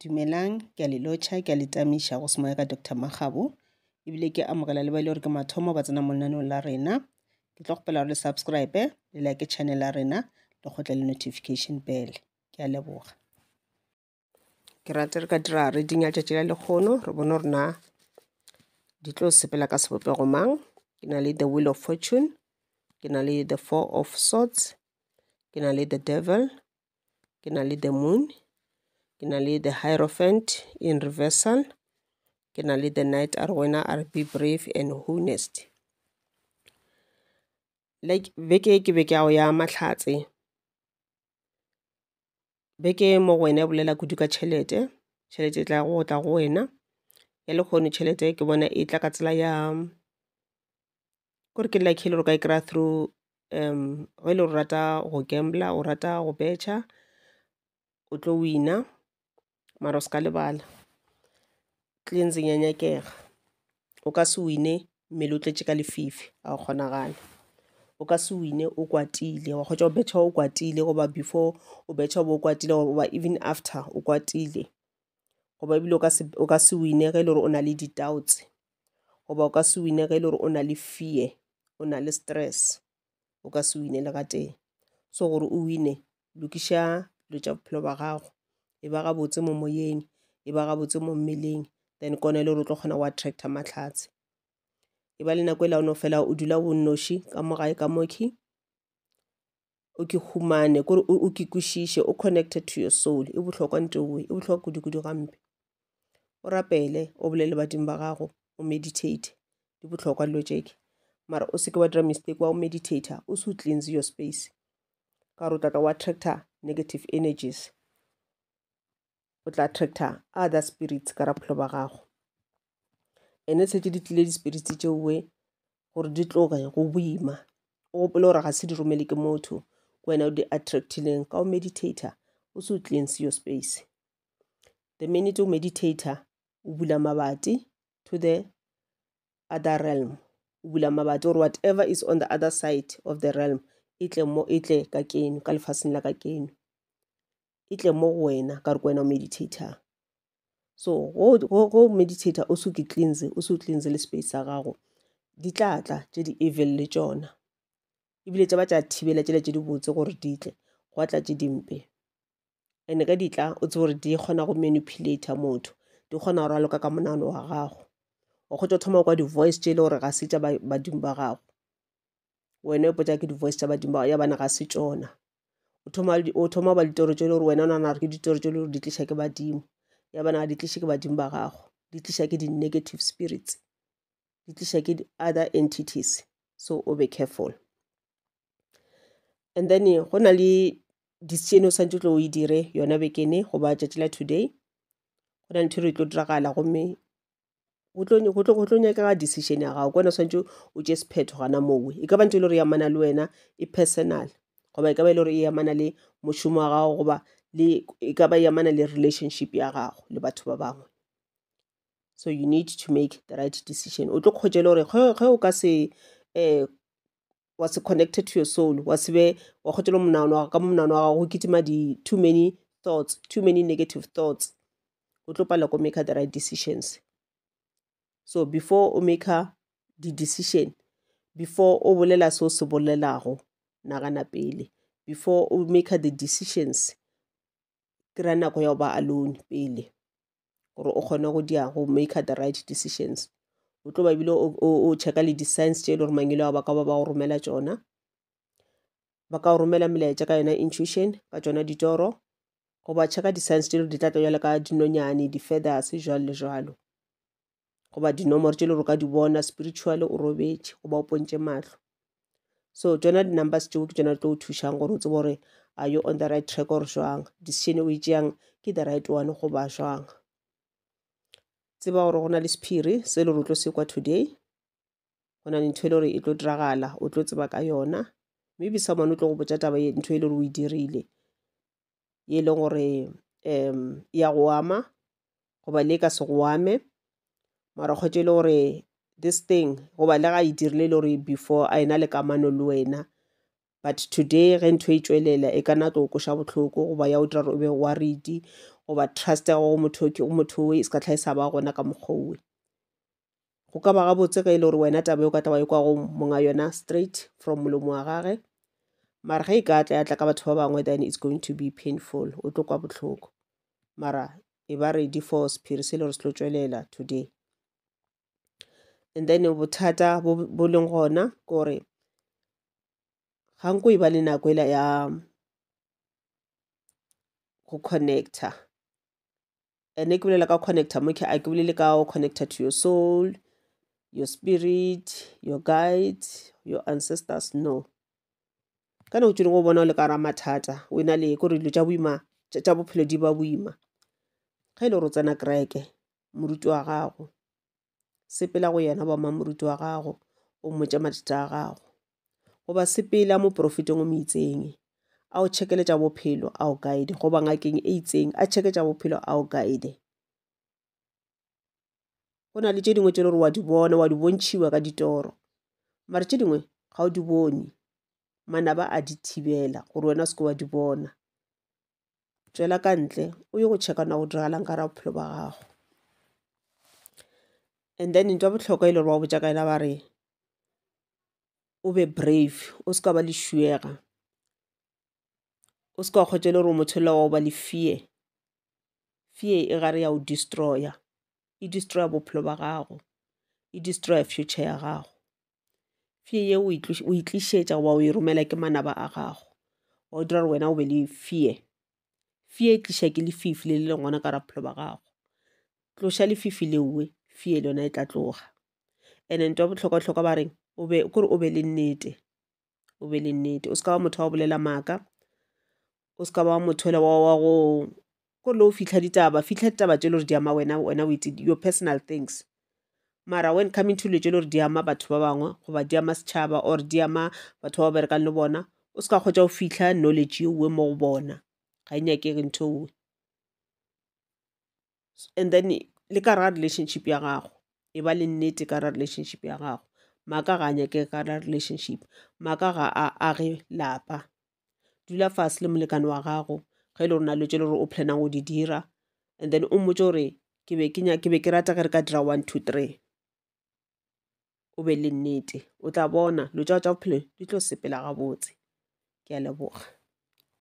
Dumelang, ke a le lotjha, ke a le tamisha go semoya ka Dr. Magabo. Ebile ke amogela le ba ile gore ke mathomo ba tsena mo lenaneong la rena. Ke tlo gopela gore le subscribe, le like channel la rena, le gotle le notification bell. Ke a leboga. Ke rata re ka dira reading ya tšatši la lekgono, re bone gore na di tlo sepela ka sebopego mang. Ke na le the Wheel of Fortune, ke na le the Four of Swords, ke na le the Devil, ke na le the Moon, ke na le the Hierophant in reversal, ke na le the Knight a re wena a re be brave and honest. Like beke ke beke ao ya mahlatse, beke mo go wena e bolela kudu ka tšhelete, tšhelete e tla go tla go wena ya lekgono. Tšhelete ke bona e tla ka tsela ya kore ke like hele ka e kry through go ile o rata go gambler, o rata go betcha, o tlo wina mara o ska lebala cleansing ya nyakega. O ka se wine mmele o tletše ka lefifi, a go kgonagala. O ka se wine o kwatile, wa kgotša o betcha o kwatile, goba before o betcha o bo o kwatile, goba even after o kwatile, goba ebile o ka se wine ge e le gore o na le di-doubts, goba o ka se wine ge e le gore o na le fear, o na le stress, o ka se wine le ga teng. So gore o wine, lokiša dilo tša bophelo ba gago, e ba gabotse mo moyeng, e ba gabotse mo mmeleng, then kone le gore o tlo kgona go attracta mahlatse. E ba le nako e laono fela o dula o nnoši ka mo gae ka moki, o ke humane kore o ke kwešiše, o connected to your soul. E bohlokwa nteoe, e bohlokwa kudu-kudu gampe. O rapele, o bolele badimo ba gago, o meditate, di bohlokwa dilo tšeke. Mara o seke wa dira mistake wa o meditator, o se o cleanse your space, ka gore o tlatla o attracta negative energies, o tla attracta other spirits ka ra bophelo ba gago. Ene setse di tlile di-spirits tšeoe gore di tloge go boima, o gopole gore ga se di romele ke motho, ke wena o di attractileng ka o meditator, o se o cleanse your space. The minute o meditator, o bula mabati to the other realm, o bula mabati gore whatever is on the other side of the realm e tle ka keno, ka lefaseng la ka keno, e tle mo go wena ka re ke wena o meditator. So go meditator o se ke cleanse, o se o cleanse le space sa gago, di tla tla tše di evil le tšona, ebile tša ba tša thibela tšela tše di botse gore di tle, go atla tše dimpe. Ene ka ditla o tse gore di kgona go manipulata motho, di kgona go raloka ka monano wa gago. O kgotša o thoma kwa di-voice tše le gore ga se tša badimo ba gago, wena o potša ke di-voice tša badimo ba gago, ya bana ga se tšona. O thoma ba ditoro tše le gore wena o nagana gore ke ditoro tše le gore di tliša ke badimo, ya bana ga di tliše ke badimo ba gago, di tliša ke di-negative spirits, di tliša ke di-other entities. So o be careful. And then go na le decision o santse tlo o e dire yona bekene goba tšatši la today, go na le ntho re tlo diragala gomme go tlo nyakega decision ya gago, kwana o swantse o tše sephetho gana mowe. E ka ba ntho e le gore e amana le wena e personal, goba e ka ba e le gore e amana le mošomo wa gago, goba e ka ba e amana le relationship ya gago le batho ba bangwe. So you need to make the right decision. O tlo kgotše le gore ge o ka se was connected to your soul, wa sebe wa kgotšela monano ka monano wa go kitima too many thoughts, too many negative thoughts, o tlo pala go make the right decisions. So before o make the decision, before o bolela so se bolelago, nagana pele. Before o make the decisions, kry nako ya ba alone pele, gore o kgone go dia go make the right decisions. O tlo ba bile o checka le di-signs tše e le gore mangelo a ba ka ba go romela tšona, ba ka go romela melaetša ka yona intuition, ka tšona ditoro, goba checka di-signs tše e le gore di tla tla jala ka dinonyane, di-feathers, jwalo le jwalo, goba dinomoro tše e le gore ka di bona spiritual o robetše goba o pontše mahlo. So tšona di-numbers tšeo ke tšona di tlo o thušang gore o tsebe gore are you on the right track or jwang, decision o e tšeang ke the right one goba jwang. Tseba gore go na le sephiri se e le gore o tlo se kwa today, go na le ntho e le gore e tlo diragala, o tlo tseba ka yona. Maybe someone o tlo go botša taba ntho e le gore o e dirile, ye e leng gore ya go ama goba le ka se go ame, mara kgotše e le gore this thing goba le ga e dirile le gore before a ena le kamano le wena, but today ge ntho e tšwelela e ka nna tlo o koša bohloko goba ya o dira gore o be worried goba trust ya go motho o e se ka tlhaisa ba gona ka mokgwa go ka ba gabotse ge e le gore wena taba e o ka taba e kwa go monga yona straight from molomo wa gage, mara ge e ka tla ya tla ka batho ba bangwe, then it's going to be painful, o tlo kwa botlhoko. Mara e ba ready for sephiri se le gore se tlo tswelela today. And then bothata bo leng gona kore ga nko e ba le nako ela ya go connecta, ene ke bolela ka connecta mo a ke bolele ka go connecta to your soul, your spirit, your guides, your ancestors. No, ka nako tšone go bona o le ka ra mathata o ena le kore dilo tša boima tša bophelo di ba boima. Ga e le gore o tsena kereke, moruti wa gago sepela go yena ba mang moruti wa gago, o mmotse mathata a gago, goba sepela mo profeteng o mo itseng a o checkele tša bophelo a o guide, goba ngakeng e itseng a checke tša bophelo a o guide. Go na le tše dingwe tše le gore wa di bona, wa di bontšhiwa ka ditoro, mara tše dingwe ga o di bone, manaba a di thibela gore wena o seke wa di bona. Tswela ka ntle o ye go checka na go diragalang ka ra bophelo ba gago. And then ntwa bohlokwa e le gore ba botša ka ena ba re o be brave, o seka ba le shuega, o seka wa kgotse le gore motho le wa ba le fear. Fear e gare ya o destroya, e destroya bophelo ba gago, e destroya future ya gago. Fear ye o itlišetša wa o e romela ke manaba a gago, wa o dira gore wena o be le fear. Fear e tliša ke lefifi le le gona ka ra bophelo ba gago, tloša lefifi lewe, fear le yona e tla tloga. And ntwa bohlokwa ba reng kore o be le nnete, o be le nnete, o seka ba motho wa bolela maaka, o seka ba motho wa go kore le o fitlha ditaba tše le gore di ama wena o your personal things. Mara when coming to le tše le gore di ama batho ba bangwe goba di ama setšhaba or di ama batho ba berekang le bona, o seka kgotsa o fitlha knowledge ewe mo go bona, ga e nyakege ntho ewe. And then le ka ra relationship ya gago e ba le nnete ka ra relationship ya gago, maaka ga a nyakege ka ra relationship, maaka ga a age lapa. Dula fase le molekane wa gago ge e le gore na le tše le gore o planang go di dira, and then o mmotse gore ke be ke rata ge re ka dira 1 2 3, o be le nnete, o tla bona lo tša bophelo di tlo sepela gabotse. Ke a leboga.